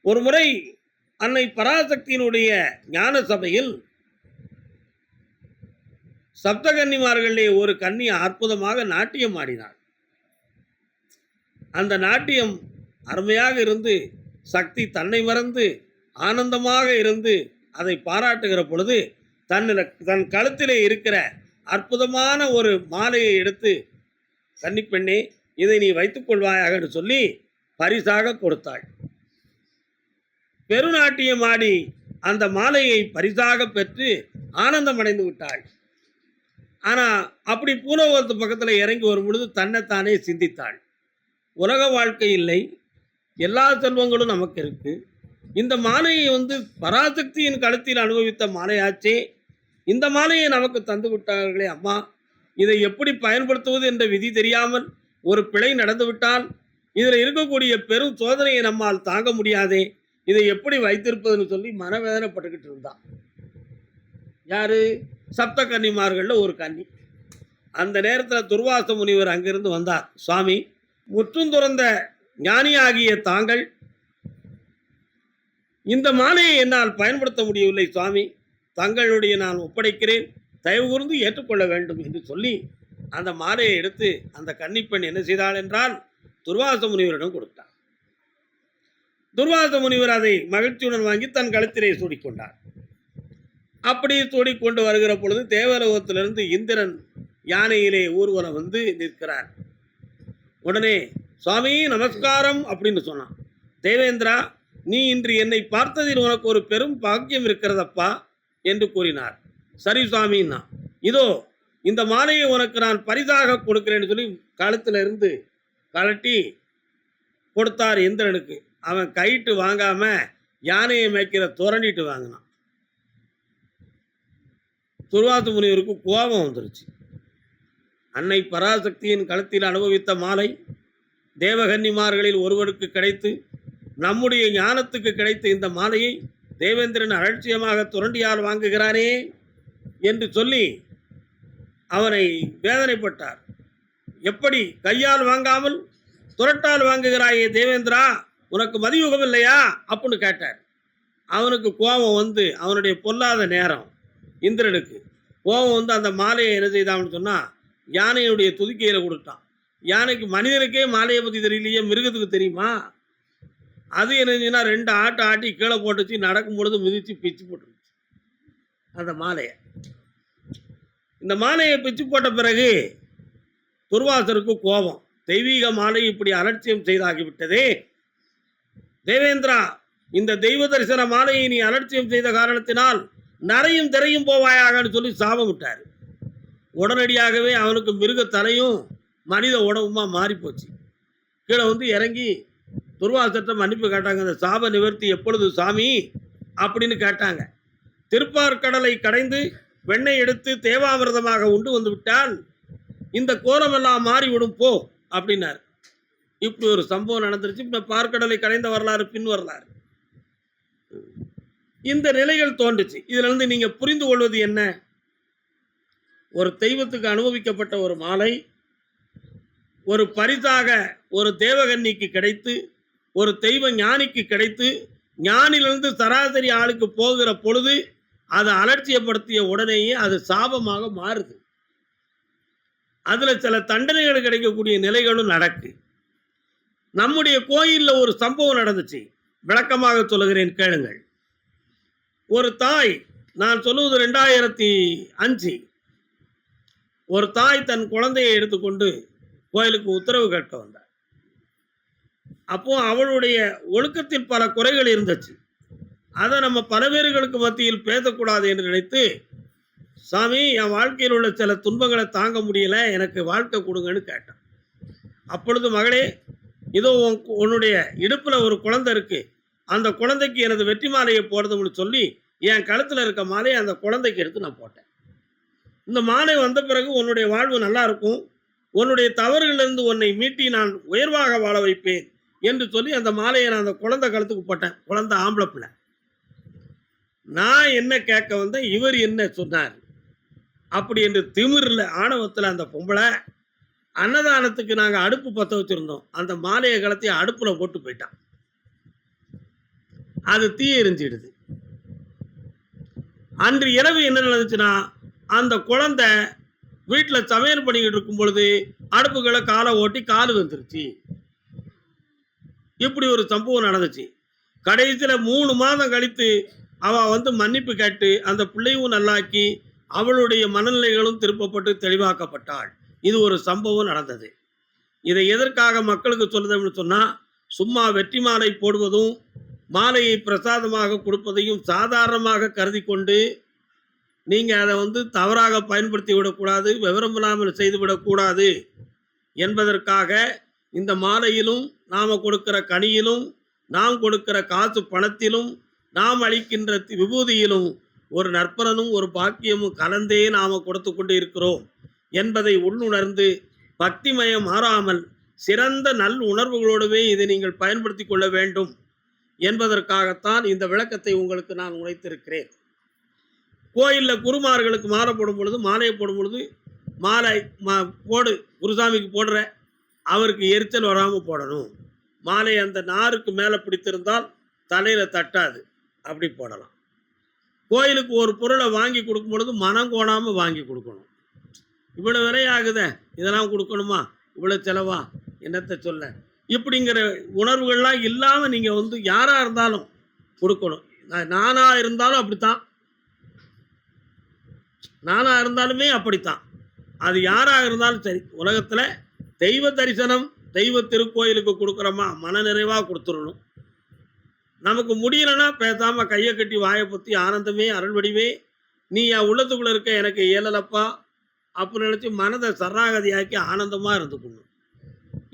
ஒரு முறை அன்னை பராசக்தியினுடைய ஞான சபையில் சப்தகன்னிமார்களிலே ஒரு கன்னி அற்புதமாக நாட்டியம் ஆடினாள். அந்த நாட்டியம் அருமையாக இருந்து சக்தி தன்னை மறந்து ஆனந்தமாக இருந்து அதை பாராட்டுகிற பொழுது தன் கழுத்திலே இருக்கிற அற்புதமான ஒரு மாலையை எடுத்து, கன்னிப்பெண்ணே இதை நீ வைத்துக் கொள்வாயாக என்று சொல்லி பரிசாக கொடுத்தாள். பெருநாட்டியம் ஆடி அந்த மாலையை பரிசாக பெற்று ஆனந்தம் அடைந்து விட்டாள். ஆனால் அப்படி பூலோகத்து பக்கத்தில் இறங்கி வரும் பொழுது தன்னைத்தானே சிந்தித்தாள். உலக வாழ்க்கை இல்லை, எல்லா செல்வங்களும் நமக்கு இருக்கு. இந்த மாலையை பராசக்தியின் கழுத்தில் அனுபவித்த மாலையாச்சே, இந்த மாலையை நமக்கு தந்து விட்டார்களே அம்மா, இதை எப்படி பயன்படுத்துவது என்ற விதி தெரியாமல் ஒரு பிழை நடந்துவிட்டால் இதில் இருக்கக்கூடிய பெரும் சோதனையை நம்மால் தாங்க முடியாதே, இதை எப்படி வைத்திருப்பதுன்னு சொல்லி மனவேதனைப்பட்டுக்கிட்டு இருந்தான். யாரு? சப்த கன்னிமார்களில் ஒரு கன்னி. அந்த நேரத்தில் துர்வாச முனிவர் அங்கிருந்து வந்தார். சுவாமி, முற்றும் துறந்த ஞானியாகிய தாங்கள் இந்த மாலையை என்னால் பயன்படுத்த முடியவில்லை சுவாமி, தங்களுடைய நான் ஒப்படைக்கிறேன், தயவு கூர்ந்து ஏற்றுக்கொள்ள வேண்டும் என்று சொல்லி அந்த மாலையை எடுத்து அந்த கன்னிப்பெண் என்ன செய்தாள் என்றால் துர்வாச முனிவரிடம் கொடுத்தார். துர்வாச முனிவர் அதை மகிழ்ச்சியுடன் வாங்கி தன் கழுத்திலே சூடிக்கொண்டார். அப்படி சூடிக்கொண்டு வருகிற பொழுது தேவலோகத்திலிருந்து இந்திரன் யானையிலே ஊர்வலம் வந்து நிற்கிறார். உடனே சுவாமி நமஸ்காரம் அப்படின்னு சொன்னான். தேவேந்திரா, நீ இன்று என்னை பார்த்ததில் உனக்கு ஒரு பெரும் பாக்கியம் இருக்கிறதப்பா என்று கூறினார். சரி சுவாமின்னா, இதோ இந்த மாலையை உனக்கு நான் பரிசாக கொடுக்கிறேன்னு சொல்லி கழுத்தில் இருந்து கழட்டி கொடுத்தார் இந்திரனுக்கு. அவன் கைட்டு வாங்காம யானையை மேய்க்கிற துரண்டிட்டு வாங்கினான். துர்வாச முனிவருக்கு கோபம் வந்துருச்சு. அன்னை பராசக்தியின் கழுத்தில் அனுபவித்த மாலை தேவகன்னிமார்களில் ஒருவருக்கு கிடைத்து நம்முடைய ஞானத்துக்கு கிடைத்த இந்த மாலையை தேவேந்திரன் அலட்சியமாக துரண்டியால் வாங்குகிறானே என்று சொல்லி அவனை வேதனைப்பட்டார். எப்படி கையால் வாங்காமல் துரட்டால் வாங்குகிறாயே தேவேந்திரா, உனக்கு மதியுகம் இல்லையா அப்படின்னு கேட்டார். அவனுக்கு கோபம் அவனுடைய பொல்லாத நேரம் இந்திரனுக்கு கோபம் அந்த மாலையை என்ன செய்தான்னு சொன்னால் யானையுடைய துதிக்கையில் கொடுத்தான். யானைக்கு மனிதனுக்கே மாலையை பற்றி தெரியலையே, மிருகத்துக்கு தெரியுமா? அது என்னச்சுன்னா 2 ஆட்டை ஆட்டி கீழே போட்டுச்சு, நடக்கும் பொழுது மிதித்து பிச்சு போட்டுருச்சு அந்த மாலையை. இந்த மாலையை பிச்சு போட்ட பிறகு துர்வாசருக்கு கோபம், தெய்வீக மாலை இப்படி அலட்சியம் செய்தாகிவிட்டதே, தேவேந்திரா இந்த தெய்வ தரிசன மாலையை நீ அலட்சியம் செய்த காரணத்தினால் நரையும் திரையும் போவாயாகன்னு சொல்லி சாபம் விட்டார். உடனடியாகவே அவனுக்கு மிருக தலையும் மனித உடம்புமா மாறிப்போச்சு. கீழே இறங்கி துர்வாசத்தை மன்னிப்பு கேட்டாங்க. அந்த சாப நிவர்த்தி எப்பொழுது சாமி அப்படின்னு கேட்டாங்க. திருப்பார்கடலை கடைந்து வெண்ணெய் எடுத்து தேவாமிர்தமாக உண்டு வந்து விட்டால் இந்த கோலமெல்லாம் மாறிவிடும் போ அப்படின்னார். இப்படி ஒரு சம்பவம் நடந்துருச்சு. இப்போ பார்க்கடலை கடைந்த வரலாறு பின் வரலாறு. இந்த நிலைகள் தோன்றுச்சு. இதிலிருந்து நீங்க புரிந்து கொள்வது என்ன? ஒரு தெய்வத்துக்கு அனுபவிக்கப்பட்ட ஒரு மாலை ஒரு பரிசாக ஒரு தேவகன்னிக்கு கிடைத்து, ஒரு தெய்வ ஞானிக்கு கிடைத்து, ஞானிலிருந்து சராசரி ஆளுக்கு போகிற பொழுது அதை அலட்சியப்படுத்திய உடனேயே அது சாபமாக மாறுது. அதுல சில தண்டனைகள் கிடைக்கக்கூடிய நிலைகளும் நடக்கு. நம்முடைய கோயிலில் ஒரு சம்பவம் நடந்துச்சு, விளக்கமாக சொல்லுகிறேன் கேளுங்கள். ஒரு தாய், நான் சொல்லுவது 2005, ஒரு தாய் தன் குழந்தையை எடுத்துக்கொண்டு கோயிலுக்கு உத்தரவு கேட்க வந்தார். அப்போ அவளுடைய ஒழுக்கத்தில் பல குறைகள் இருந்துச்சு. அதை நம்ம பல பேர்களுக்கு மத்தியில் பேசக்கூடாது என்று நினைத்து, சாமி என் வாழ்க்கையில் உள்ள சில துன்பங்களை தாங்க முடியல, எனக்கு வாழ்க்கை கொடுங்கன்னு கேட்டான். அப்பொழுது மகளே, இதோ உன்னுடைய இடுப்பில் ஒரு குழந்தை இருக்கு, அந்த குழந்தைக்கு எனது வெற்றி மாலையை போடுறதுன்னு சொல்லி என் கழுத்தில் இருக்க மாலையை அந்த குழந்தைக்கு எடுத்து நான் போட்டேன். இந்த மாலை வந்த பிறகு உன்னுடைய வாழ்வு நல்லா இருக்கும், உன்னுடைய தவறுகளிலிருந்து உன்னை மீட்டி நான் உயர்வாக வாழ வைப்பேன் என்று சொல்லி அந்த மாலையை நான் அந்த குழந்தை கழுத்துக்கு போட்டேன். குழந்தை ஆம்பளை பிள்ளை. நான் என்ன கேட்க வந்தேன், இவர் என்ன சொன்னார் அப்படி என்று திமிரில் ஆணவத்தில் அந்த பொம்பளை அன்னதானத்துக்கு நாங்கள் அடுப்பு பற்ற வச்சுருந்தோம், அந்த மாலையை கலத்தி அடுப்பில் போட்டு போயிட்டான். அது தீ எரிஞ்சிடுது. அன்று இரவு என்ன நடந்துச்சுன்னா, அந்த குழந்தை வீட்டுல சமையல் பண்ணிக்கிட்டு இருக்கும் பொழுது அடுப்புகளை காலை ஓட்டி காலு வந்துருச்சு. இப்படி ஒரு சம்பவம் நடந்துச்சு. கடைசியில 3 மாதம் கழித்து அவ வந்து மன்னிப்பு கேட்டு அந்த பிள்ளையும் நல்லாக்கி அவளுடைய மனநிலைகளும் திருப்பப்பட்டு தெளிவாக்கப்பட்டாள். இது ஒரு சம்பவம் நடந்தது. இதை எதற்காக மக்களுக்கு சொல்லுதுன்னு சொன்னா, சும்மா வெற்றி மாலை போடுவதும் மாலையை பிரசாதமாக கொடுப்பதையும் சாதாரணமாக கருதி கொண்டு நீங்க அதை வந்து தவறாக பயன்படுத்தி விடக்கூடாது, விவரம் இல்லாமல் செய்து விடக்கூடாது என்பதற்காக இந்த மாலையிலும் நாம கொடுக்கிற கனியிலும் நாம் கொடுக்கிற காசு பணத்திலும் நாம் அளிக்கின்ற விபூதியிலும் ஒரு நற்பலனும் ஒரு பாக்கியமும் கலந்தே நாம கொடுத்து கொண்டு இருக்கிறோம் என்பதை உள்ளுணர்ந்து பக்திமயம் மாறாமல் சிறந்த நல் உணர்வுகளோடவே இதை நீங்கள் பயன்படுத்தி கொள்ள வேண்டும் என்பதற்காகத்தான் இந்த விளக்கத்தை உங்களுக்கு நான் உரைத்திருக்கிறேன். கோயிலில் குருமார்களுக்கு மாலை போடும் பொழுது மாலையை போடும் பொழுது மாலை போடு குருசாமிக்கு போடுற அவருக்கு எரிச்சல் வராமல் போடணும். மாலை அந்த நாருக்கு மேலே பிடித்திருந்தால் தலையில் தட்டாது, அப்படி போடலாம். கோயிலுக்கு ஒரு பொருளை வாங்கி கொடுக்கும் பொழுது மனம் கோணாமல் வாங்கி கொடுக்கணும். இவ்வளோ விலையாகுதே, இதெல்லாம் கொடுக்கணுமா, இவ்வளோ செலவா, என்னத்தை சொல்ல, இப்படிங்கிற உணர்வுகள்லாம் இல்லாமல் நீங்கள் வந்து யாராக இருந்தாலும் கொடுக்கணும். நானாக இருந்தாலும் அப்படித்தான், நானாக இருந்தாலுமே அப்படித்தான், அது யாராக இருந்தாலும் சரி. உலகத்தில் தெய்வ தரிசனம் தெய்வ திருக்கோயிலுக்கு கொடுக்குறோமா, மன நிறைவாக கொடுத்துடணும். நமக்கு முடியலன்னா பேசாமல் கையை கட்டி வாயை பற்றி ஆனந்தமே அருள்வடிவே நீ என் உள்ளத்துக்குள்ளே இருக்க, எனக்கு இயலலப்பா அப்படின்னு நினச்சி மனதை சரணாகதியாக்கி ஆனந்தமாக இருந்துக்கணும்.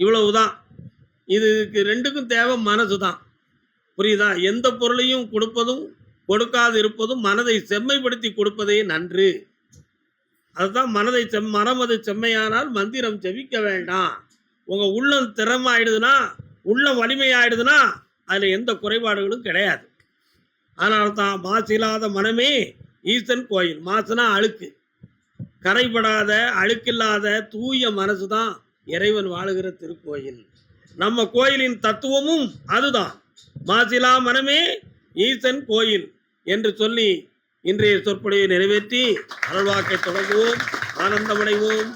இவ்வளவுதான். இதுக்கு ரெண்டுக்கும் தேவை மனசு தான். புரியுதா? எந்த பொருளையும் கொடுப்பதும் கொடுக்காது இருப்பதும் மனதை செம்மைப்படுத்தி கொடுப்பதே நன்று. அதுதான் மனதை மனமது செம்மையானால் மந்திரம் செவிக்க வேண்டாம். உங்கள் உள்ளம் திறமாயிடுதுன்னா, உள்ளம் வலிமையாயிடுதுன்னா அதில் எந்த குறைபாடுகளும் கிடையாது. அதனால தான் மாசில்லாத மனமே ஈசன் கோயில். மாசுனா அழுக்கு, கரைபடாத அழுக்கில்லாத தூய மனசு தான் இறைவன் வாழுகிற திருக்கோயில். நம்ம கோயிலின் தத்துவமும் அதுதான். மாசிலா மனமே ஈசன் கோயில் என்று சொல்லி இன்றைய சொற்பொழிவை நிறைவேற்றி அருள்வாக்கை தொடங்குவோம். ஆனந்தமடைவோம்.